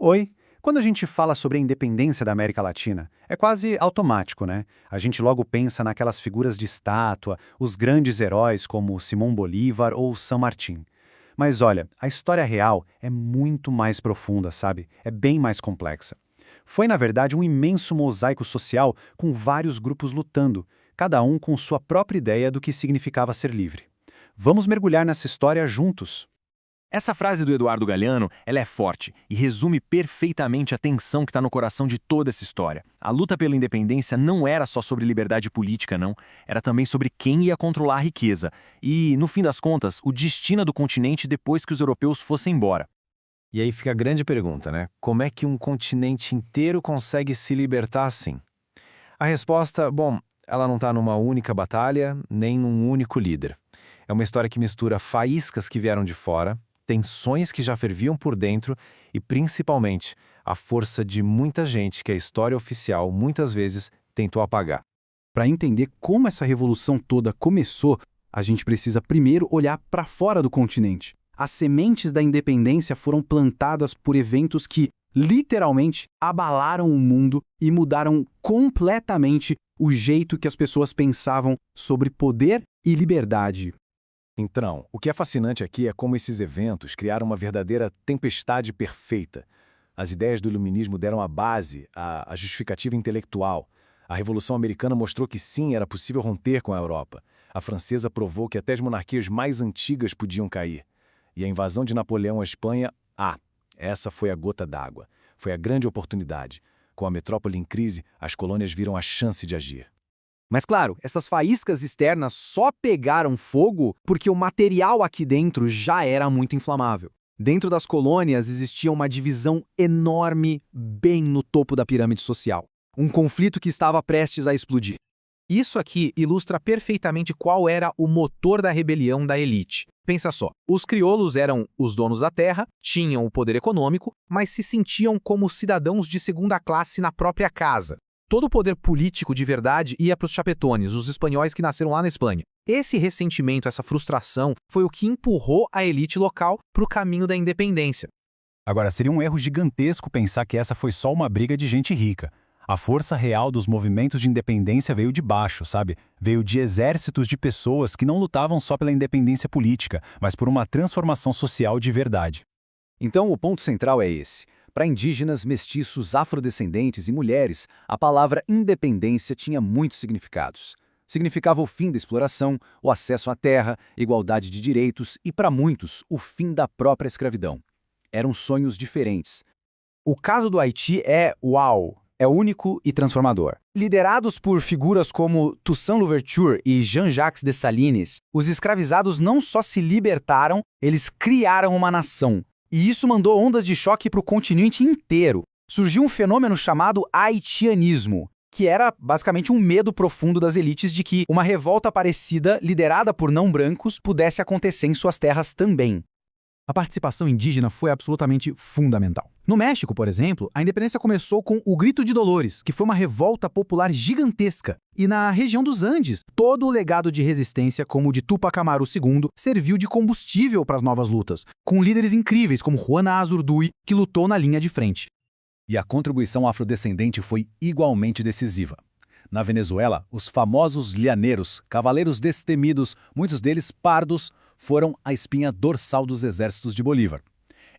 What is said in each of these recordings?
Oi! Quando a gente fala sobre a independência da América Latina, é quase automático, né? A gente logo pensa naquelas figuras de estátua, os grandes heróis como Simão Bolívar ou San Martín. Mas olha, a história real é muito mais profunda, sabe? É bem mais complexa. Foi, na verdade, um imenso mosaico social com vários grupos lutando, cada um com sua própria ideia do que significava ser livre. Vamos mergulhar nessa história juntos. Essa frase do Eduardo Galeano, ela é forte e resume perfeitamente a tensão que está no coração de toda essa história. A luta pela independência não era só sobre liberdade política, não. Era também sobre quem ia controlar a riqueza e, no fim das contas, o destino do continente depois que os europeus fossem embora. E aí fica a grande pergunta, né? Como é que um continente inteiro consegue se libertar assim? A resposta, bom, ela não está numa única batalha, nem num único líder. É uma história que mistura faíscas que vieram de fora, tensões que já ferviam por dentro e, principalmente, a força de muita gente que a história oficial, muitas vezes, tentou apagar. Para entender como essa revolução toda começou, a gente precisa primeiro olhar para fora do continente. As sementes da independência foram plantadas por eventos que, literalmente, abalaram o mundo e mudaram completamente o jeito que as pessoas pensavam sobre poder e liberdade. Então, o que é fascinante aqui é como esses eventos criaram uma verdadeira tempestade perfeita. As ideias do iluminismo deram a base, a justificativa intelectual. A Revolução Americana mostrou que sim, era possível romper com a Europa. A francesa provou que até as monarquias mais antigas podiam cair. E a invasão de Napoleão à Espanha, essa foi a gota d'água. Foi a grande oportunidade. Com a metrópole em crise, as colônias viram a chance de agir. Mas claro, essas faíscas externas só pegaram fogo porque o material aqui dentro já era muito inflamável. Dentro das colônias existia uma divisão enorme bem no topo da pirâmide social. Um conflito que estava prestes a explodir. Isso aqui ilustra perfeitamente qual era o motor da rebelião da elite. Pensa só, os crioulos eram os donos da terra, tinham o poder econômico, mas se sentiam como cidadãos de segunda classe na própria casa. Todo o poder político de verdade ia para os chapetones, os espanhóis que nasceram lá na Espanha. Esse ressentimento, essa frustração, foi o que empurrou a elite local para o caminho da independência. Agora, seria um erro gigantesco pensar que essa foi só uma briga de gente rica. A força real dos movimentos de independência veio de baixo, sabe? Veio de exércitos de pessoas que não lutavam só pela independência política, mas por uma transformação social de verdade. Então, o ponto central é esse. Para indígenas, mestiços, afrodescendentes e mulheres, a palavra independência tinha muitos significados. Significava o fim da exploração, o acesso à terra, igualdade de direitos e, para muitos, o fim da própria escravidão. Eram sonhos diferentes. O caso do Haiti é único e transformador. Liderados por figuras como Toussaint Louverture e Jean-Jacques Dessalines, os escravizados não só se libertaram, eles criaram uma nação. E isso mandou ondas de choque para o continente inteiro. Surgiu um fenômeno chamado haitianismo, que era basicamente um medo profundo das elites de que uma revolta parecida, liderada por não-brancos, pudesse acontecer em suas terras também. A participação indígena foi absolutamente fundamental. No México, por exemplo, a independência começou com o Grito de Dolores, que foi uma revolta popular gigantesca. E na região dos Andes, todo o legado de resistência, como o de Tupac Amaru II, serviu de combustível para as novas lutas, com líderes incríveis como Juana Azurduy, que lutou na linha de frente. E a contribuição afrodescendente foi igualmente decisiva. Na Venezuela, os famosos llaneros, cavaleiros destemidos, muitos deles pardos, foram a espinha dorsal dos exércitos de Bolívar.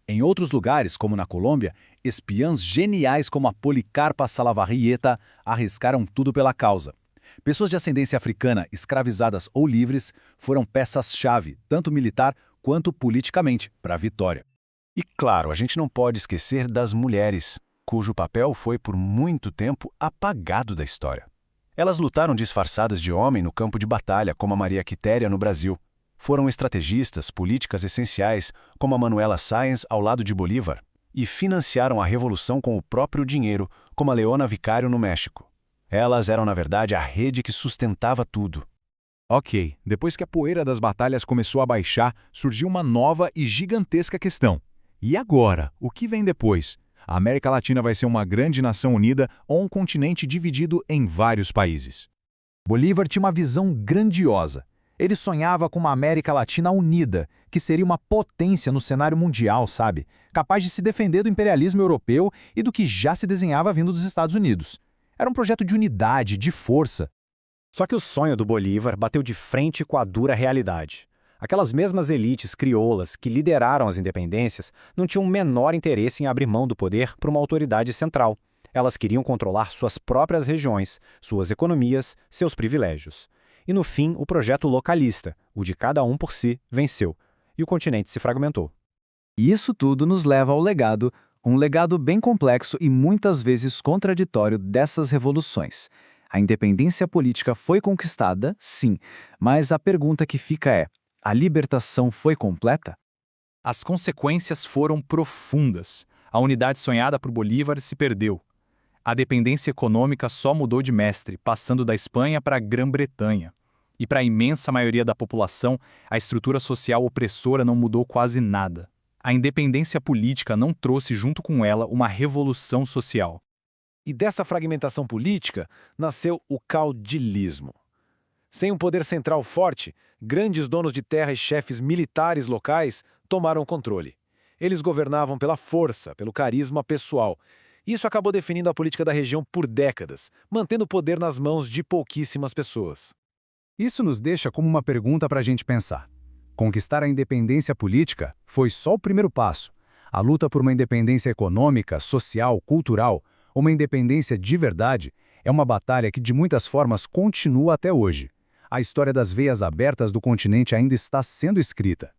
Em outros lugares, como na Colômbia, espiãs geniais como a Policarpa Salavarrieta arriscaram tudo pela causa. Pessoas de ascendência africana, escravizadas ou livres, foram peças-chave, tanto militar quanto politicamente, para a vitória. E claro, a gente não pode esquecer das mulheres, cujo papel foi por muito tempo apagado da história. Elas lutaram disfarçadas de homem no campo de batalha, como a Maria Quitéria no Brasil. Foram estrategistas políticas essenciais, como a Manuela Sáenz ao lado de Bolívar, e financiaram a revolução com o próprio dinheiro, como a Leona Vicário no México. Elas eram, na verdade, a rede que sustentava tudo. Ok, depois que a poeira das batalhas começou a baixar, surgiu uma nova e gigantesca questão. E agora? O que vem depois? A América Latina vai ser uma grande nação unida ou um continente dividido em vários países? Bolívar tinha uma visão grandiosa. Ele sonhava com uma América Latina unida, que seria uma potência no cenário mundial, sabe? Capaz de se defender do imperialismo europeu e do que já se desenhava vindo dos Estados Unidos. Era um projeto de unidade, de força. Só que o sonho do Bolívar bateu de frente com a dura realidade. Aquelas mesmas elites crioulas que lideraram as independências não tinham o menor interesse em abrir mão do poder para uma autoridade central. Elas queriam controlar suas próprias regiões, suas economias, seus privilégios. E no fim, o projeto localista, o de cada um por si, venceu. E o continente se fragmentou. E isso tudo nos leva ao legado, um legado bem complexo e muitas vezes contraditório dessas revoluções. A independência política foi conquistada, sim, mas a pergunta que fica é: a libertação foi completa? As consequências foram profundas. A unidade sonhada por Bolívar se perdeu. A dependência econômica só mudou de mestre, passando da Espanha para a Grã-Bretanha. E para a imensa maioria da população, a estrutura social opressora não mudou quase nada. A independência política não trouxe junto com ela uma revolução social. E dessa fragmentação política nasceu o caudilismo. Sem um poder central forte, grandes donos de terra e chefes militares locais tomaram o controle. Eles governavam pela força, pelo carisma pessoal. Isso acabou definindo a política da região por décadas, mantendo o poder nas mãos de pouquíssimas pessoas. Isso nos deixa como uma pergunta para a gente pensar. Conquistar a independência política foi só o primeiro passo. A luta por uma independência econômica, social, cultural, uma independência de verdade, é uma batalha que de muitas formas continua até hoje. A história das veias abertas do continente ainda está sendo escrita.